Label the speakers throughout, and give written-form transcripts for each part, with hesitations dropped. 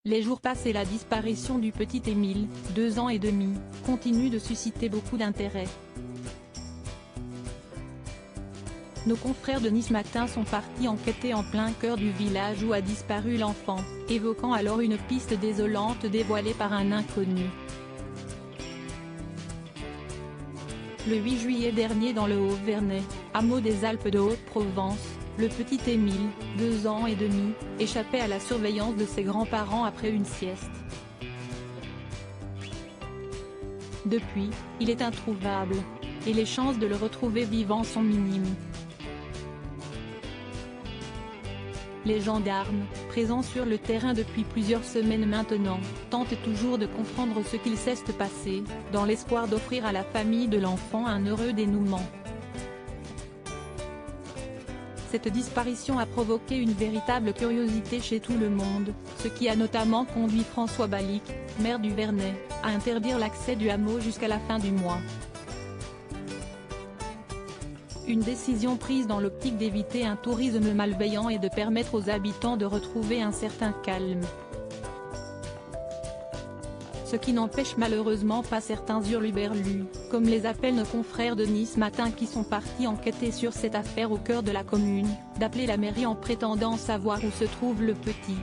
Speaker 1: Les jours passent et la disparition du petit Émile, 2 ans et demi, continue de susciter beaucoup d'intérêt. Nos confrères de Nice Matin sont partis enquêter en plein cœur du village où a disparu l'enfant, évoquant alors une piste désolante dévoilée par un inconnu. Le 8 juillet dernier dans le Haut-Vernay, hameau des Alpes de Haute-Provence, le petit Émile, 2 ans et demi, échappait à la surveillance de ses grands-parents après une sieste. Depuis, il est introuvable, et les chances de le retrouver vivant sont minimes. Les gendarmes, présents sur le terrain depuis plusieurs semaines maintenant, tentent toujours de comprendre ce qu'il s'est passé, dans l'espoir d'offrir à la famille de l'enfant un heureux dénouement. Cette disparition a provoqué une véritable curiosité chez tout le monde, ce qui a notamment conduit François Balic, maire du Vernay, à interdire l'accès du hameau jusqu'à la fin du mois. Une décision prise dans l'optique d'éviter un tourisme malveillant et de permettre aux habitants de retrouver un certain calme. Ce qui n'empêche malheureusement pas certains hurluberlus, comme les appellent nos confrères de Nice Matin qui sont partis enquêter sur cette affaire au cœur de la commune, d'appeler la mairie en prétendant savoir où se trouve le petit.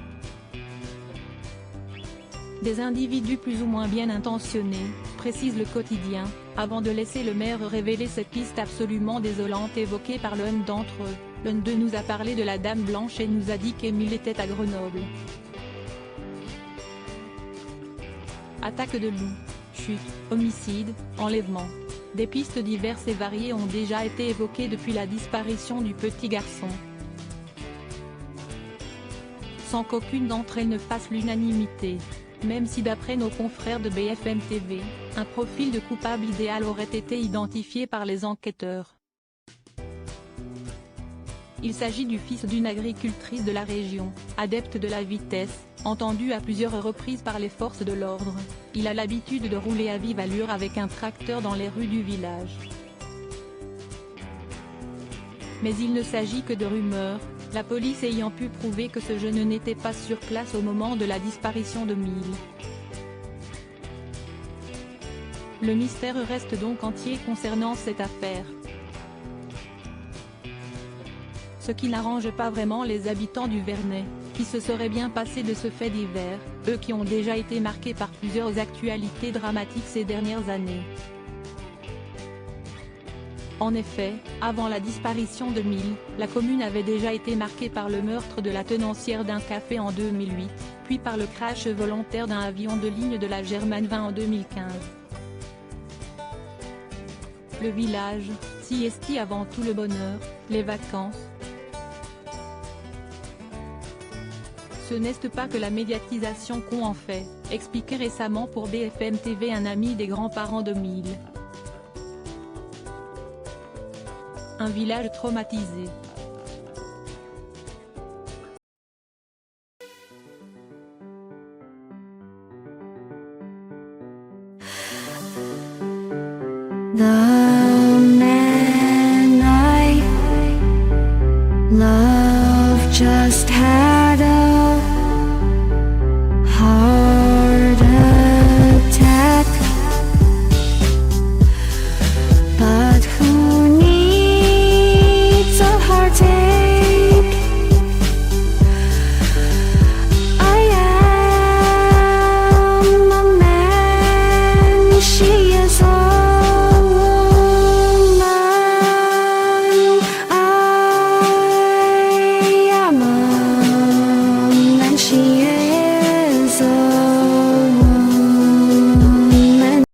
Speaker 1: Des individus plus ou moins bien intentionnés, précise le quotidien, avant de laisser le maire révéler cette piste absolument désolante évoquée par l'un d'entre eux. L'un d'eux nous a parlé de la Dame Blanche et nous a dit qu'Émile était à Grenoble. Attaque de loup, chute, homicide, enlèvement. Des pistes diverses et variées ont déjà été évoquées depuis la disparition du petit garçon, sans qu'aucune d'entre elles ne fasse l'unanimité. Même si d'après nos confrères de BFM TV, un profil de coupable idéal aurait été identifié par les enquêteurs. Il s'agit du fils d'une agricultrice de la région, adepte de la vitesse, entendu à plusieurs reprises par les forces de l'ordre. Il a l'habitude de rouler à vive allure avec un tracteur dans les rues du village. Mais il ne s'agit que de rumeurs, la police ayant pu prouver que ce jeune n'était pas sur place au moment de la disparition d'Émile. Le mystère reste donc entier concernant cette affaire. Ce qui n'arrange pas vraiment les habitants du Vernay, qui se seraient bien passés de ce fait divers, eux qui ont déjà été marqués par plusieurs actualités dramatiques ces dernières années. En effet, avant la disparition d'Émile, la commune avait déjà été marquée par le meurtre de la tenancière d'un café en 2008, puis par le crash volontaire d'un avion de ligne de la Germane 20 en 2015. Le village, si esti avant tout le bonheur, les vacances. Ce n'est pas que la médiatisation qu'on en fait, expliquait récemment pour BFM TV un ami des grands-parents d'Émile. Un village traumatisé.